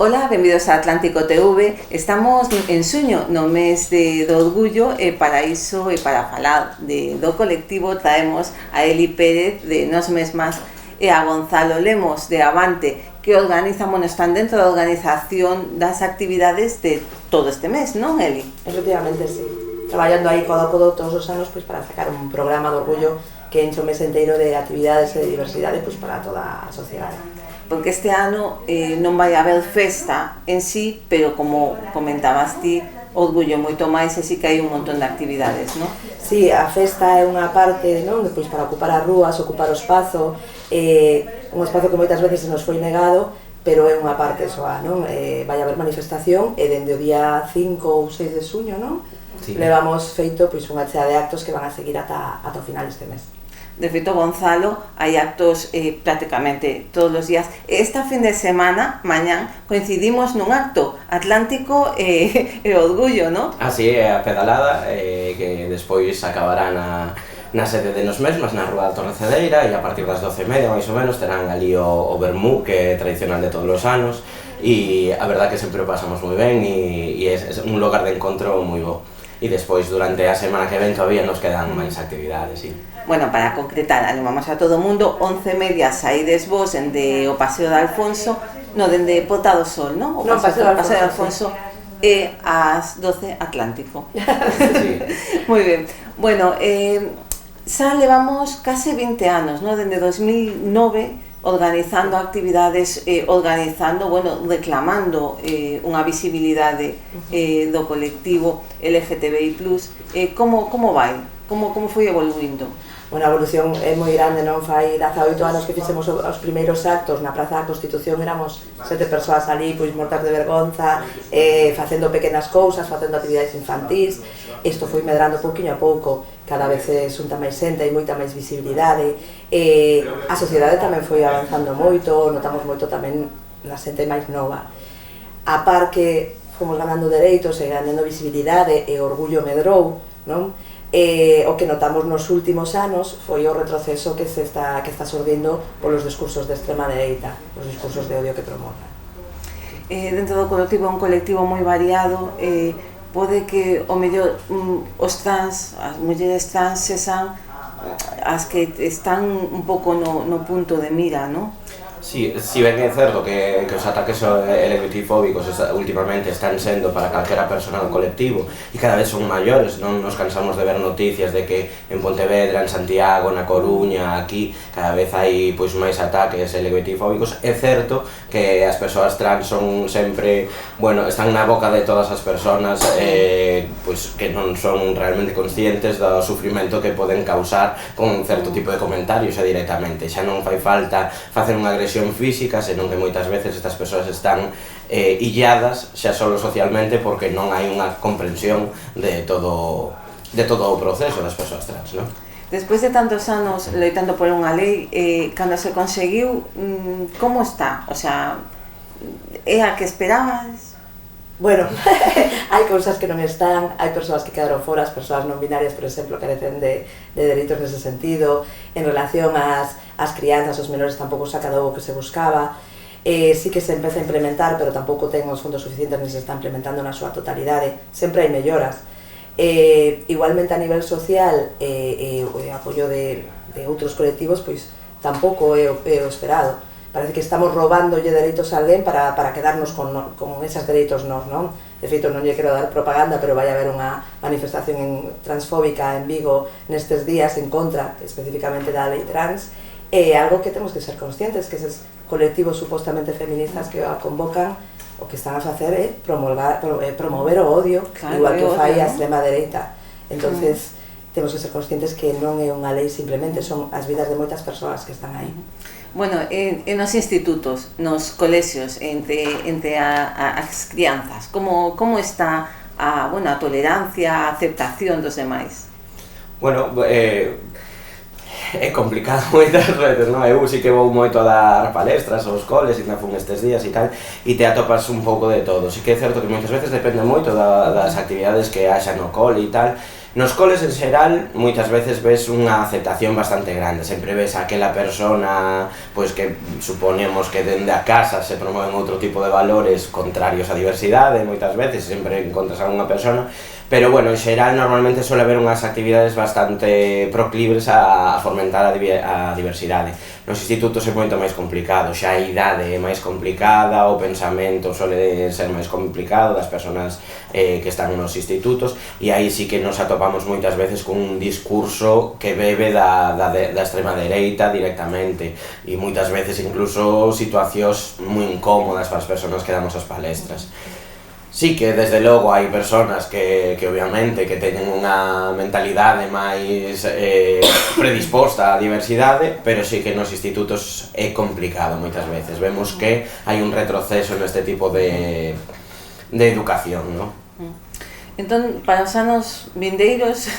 Ola, benvidos a Atlántico TV. Estamos en suño, no mes do orgullo, e para iso e para falar do colectivo traemos a Eli Pérez de Nós Mesmas e a Gonzalo Lemos de Avante, que organizan, bueno, están dentro da organización das actividades de todo este mes, non, Eli? Efectivamente, sí. Traballando aí codo a codo todos os anos para sacar un programa de orgullo que enche o mes inteiro de actividades e de diversidade para toda a sociedade. Porque este ano non vai haber festa en sí, pero como comentabas ti, orgullo moito máis, e sí que hai un montón de actividades, non? Sí, a festa é unha parte, non? Depois para ocupar as rúas, ocupar o espazo, un espazo que moitas veces se nos foi negado, pero é unha parte soa, non? Vai haber manifestación e dende o día 5 ou 6 de suño, non? Sí. Levamos feito unha chea de actos que van a seguir ata o final deste mes. De feito, Gonzalo, hai actos prácticamente todos os días. Esta fin de semana, mañán, coincidimos nun acto Atlántico e Orgullo, non? Así é, a pedalada, que despois acabará na sede de Nós Mesmas, na Rúa da Torrecedeira, e a partir das 12:30, máis ou menos, terán ali o vermú, que é tradicional de todos os anos, e a verdad que sempre o pasamos moi ben, e é un lugar de encontro moi bo. E despois, durante a semana que ven, todavía nos quedan máis actividades, sí. Bueno, para concretar, animamos a todo o mundo, 11:30 saídes vos dende o Paseo de Alfonso, no, dende Pota do Sol, non? O Paseo de Alfonso, sí. E ás 12 Atlántico. Sí. Moi ben. Bueno, xa levamos case 20 anos, non? Dende 2009, organizando actividades, bueno, reclamando unha visibilidade do colectivo LGTBI+. Como vai? Como foi evoluindo? Bueno, a evolución é moi grande, non? Fai 18 anos que fixemos os primeiros actos na Praza da Constitución, éramos 7 persoas ali, mortas de vergonza, facendo pequenas cousas, facendo actividades infantís. Isto foi medrando pouquinho a pouco, cada vez xunta máis xente, hai moita máis visibilidade. A sociedade tamén foi avanzando moito, notamos moito tamén na xente máis nova. A par que fomos ganando dereitos e ganando visibilidade e orgullo medrou, non? O que notamos nos últimos anos foi o retroceso que está sorbindo polos discursos de extrema dereita, os discursos de odio que promovan. Dentro do colectivo é un colectivo moi variado, pode que o mellor os trans, as mulleres trans sexan as que están un pouco no punto de mira, non? Si ben é certo que os ataques LGBTfóbicos últimamente están sendo para calquera persona do colectivo e cada vez son maiores, non nos cansamos de ver noticias de que en Pontevedra, en Santiago, na Coruña, aquí, cada vez hai máis ataques LGBTfóbicos. É certo que as persoas trans son sempre, bueno, están na boca de todas as persoas que non son realmente conscientes do sufrimento que poden causar con certo tipo de comentarios directamente. Xa non fai falta facer unha agresión física, senón que moitas veces estas persoas están illadas xa solo socialmente porque non hai unha comprensión de todo o proceso das persoas trans, non? Despois de tantos anos loitando por unha lei, cando se conseguiu, como está? O sea, é a que esperabas? Bueno, hai cousas que non están, hai persoas que quedaron fora, as persoas non binarias, por exemplo, carecen de dereitos nese sentido. En relación ás crianzas, os menores tampouco se acadou o que se buscaba. Sí que se empeza a implementar, pero tampouco ten os fondos suficientes nem se está implementando na súa totalidade. Sempre hai melloras. Igualmente a nivel social, o apoio de outros colectivos, tampouco é o esperado. Parece que estamos roubándolle dereitos a alguén para quedarnos con esos dereitos non? De feito, non lle quero dar propaganda, pero vai haber unha manifestación transfóbica en Vigo nestes días en contra, especificamente da lei trans, e algo que temos que ser conscientes, que eses colectivos supostamente feministas que a convocan, o que están a facer é promover o odio, igual que fai a extrema dereita. Entonces, temos que ser conscientes que non é unha lei, simplemente son as vidas de moitas persoas que están aí. Bueno, nos institutos, nos colexios, entre as crianzas, como está a tolerancia, a aceptación dos demais? Bueno, é complicado moitas veces, non? Eu sí que vou moito a dar palestras aos coles e na fun estes días e tal, e te atopas un pouco de todo. Sí que é certo que moitas veces depende moito das actividades que haxa no cole e tal, Nos coles en xeral moitas veces ves unha aceptación bastante grande, sempre ves aquela persona pois que suponemos que dende a casa se promoven outro tipo de valores contrarios á diversidade, moitas veces sempre encontras algunha persona, pero bueno, en xeral normalmente suele haber unhas actividades bastante proclives a fomentar a diversidade. Nos institutos é moito máis complicado, xa a idade é máis complicada, o pensamento suele ser máis complicado das persoas que están nos institutos, e aí sí que nos atopamos moitas veces con un discurso que bebe da extrema dereita directamente, e moitas veces incluso situacións moi incómodas para as persoas que damos as palestras. Sí que, desde logo, hai persoas que obviamente, que teñen unha mentalidade máis predisposta á diversidade, pero sí que nos institutos é complicado moitas veces. Vemos que hai un retroceso neste tipo de educación, non? Entón, para os anos vindeiros,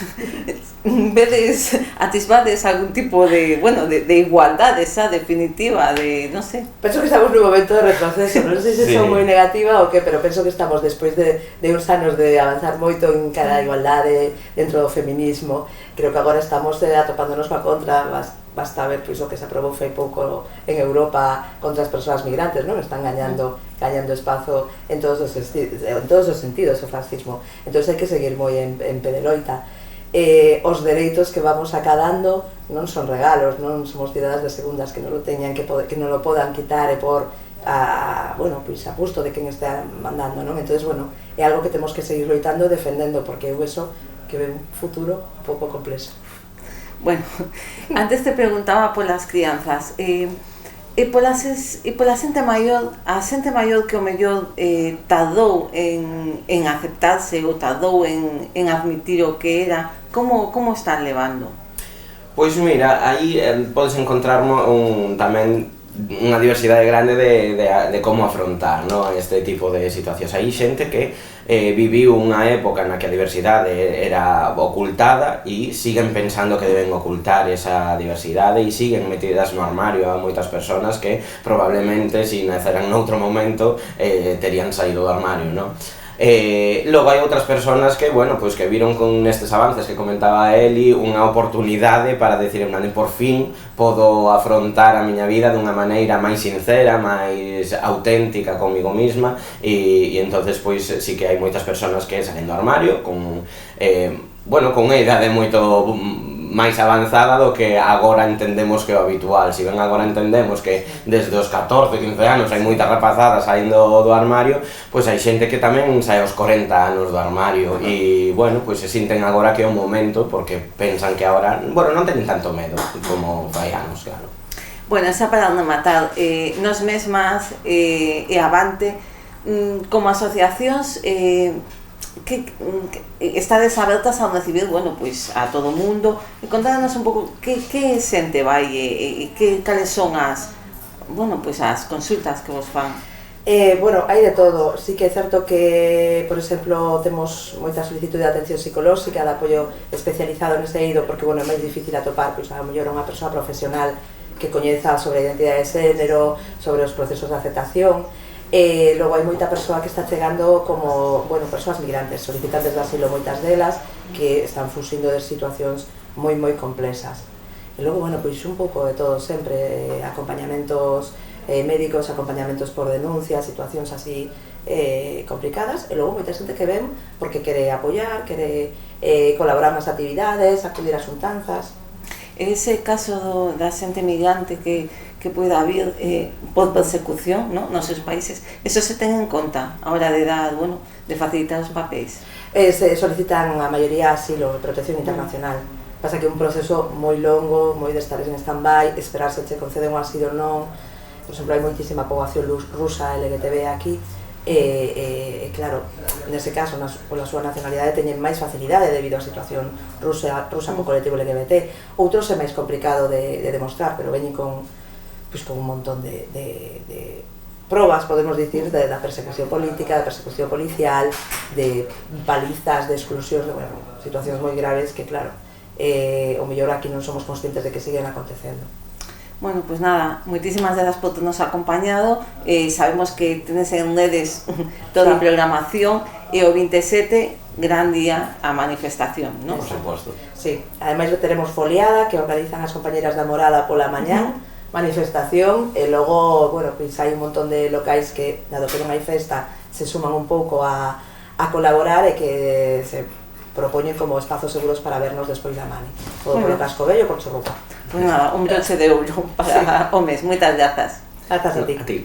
vedes, atisbades algún tipo de, bueno, de igualdade xa definitiva, de, non sei. Penso que estamos nun momento de retroceso, non sei se son moi negativa ou que, pero penso que estamos despois de uns anos de avanzar moito en cada igualdade dentro do feminismo. Creo que agora estamos atopándonos coa contra, basta ver pois o que se aprobou fai pouco en Europa contra as persoas migrantes, non? Están gañando espazo en todos os sentidos o fascismo. Entón hai que seguir moi en pé de loita. Os dereitos que vamos acadando non son regalos, non somos cidadás de segundas que non lo teñan, que non lo podan quitar e por bueno, pois a gusto de quen está mandando, non? Entón, bueno, é algo que temos que seguir loitando e defendendo, porque eu eso que ve un futuro un pouco complexo. Bueno, antes te preguntaba polas crianzas, e pola xente maior, a xente maior que o mellor tardou en aceptarse ou tardou en admitir o que era, como están levando? Pois mira, aí podes encontrar tamén unha diversidade grande de como afrontar, no, este tipo de situacións. Hai xente que viviu unha época na que a diversidade era ocultada e siguen pensando que deben ocultar esa diversidade e siguen metidas no armario a moitas persoas que probablemente, se naceran noutro momento, terían saído do armario, no? Logo hai outras persoas que, bueno, pois que viron con estes avances que comentaba Eli unha oportunidade para decir, por fin podo afrontar a miña vida dunha maneira máis sincera, máis auténtica comigo mesma, e entonces pois sí que hai moitas persoas que salen do armario con unha idade moito máis avanzada do que agora entendemos que é o habitual. Si ben agora entendemos que desde os 14, 15 anos hai moitas rapazadas saindo do armario, pois hai xente que tamén sai aos 40 anos do armario e, bueno, pois se sinten agora que é o momento porque pensan que agora, bueno, non teñen tanto medo como fai anos, claro. Bueno, xa para non matar, nos mesmas e avante, como asociacións, que estades abertas a recibir, bueno, pois a todo o mundo, e contádanos un pouco que xente vai e cales son as, bueno, pois as consultas que vos fan. Bueno, hai de todo. Sí que é certo que, por exemplo, temos moita solicitud de atención psicolóxica, de apoio especializado nese eido, porque, bueno, é máis difícil atopar, pois, a mellor unha persoa profesional que coñeza sobre a identidade de xénero, sobre os procesos de aceptación. Logo hai moita persoa que está chegando como, bueno, persoas migrantes, solicitantes de asilo, moitas delas, que están fuxindo de situacións moi complexas. E logo, bueno, pois un pouco de todo sempre, acompañamentos médicos, acompañamentos por denuncias, situacións así complicadas, e logo moita xente que ven porque quere apoiar, quere colaborar nas actividades, acudir a xuntanzas. Ese caso da xente migrante que poida haber por persecución, ¿no?, nos seus países, eso se ten en conta a hora de dar, bueno, de facilitar os papéis? Se solicitan a maioría asilo e protección internacional. Pasa que é un proceso moi longo, moi de estar en stand-by, esperar se che conceden un asilo ou non. Por exemplo, hai moitísima poboación rusa LGTB aquí, e claro, nese caso, pola súa nacionalidade teñen máis facilidade debido á situación rusa co colectivo LGBT. Outros é máis complicado de demostrar, pero veñen con un montón de probas, podemos dicir, da persecución política, da persecución policial, de palizas, de exclusións, de, bueno, situacións moi graves que, claro, o mellor aquí non somos conscientes de que siguen acontecendo. Bueno, pues nada, moitísimas grazas por ternos acompañado. Sabemos que tenes en redes toda a programación e o 27, gran día a manifestación, non? Por suposto. Sí, ademais teremos foliada que organizan as compañeras da Morada pola mañán, manifestación, e logo, bueno, pois hai un montón de locais que, dado que non hai festa, se suman un pouco a colaborar e que se propoñen como espazos seguros para vernos despois da mani. Todo polo Casco Vello, por Chorruca. Pues nada, un broche de ouro para o mes. Moitas grazas. Grazas a ti. A ti.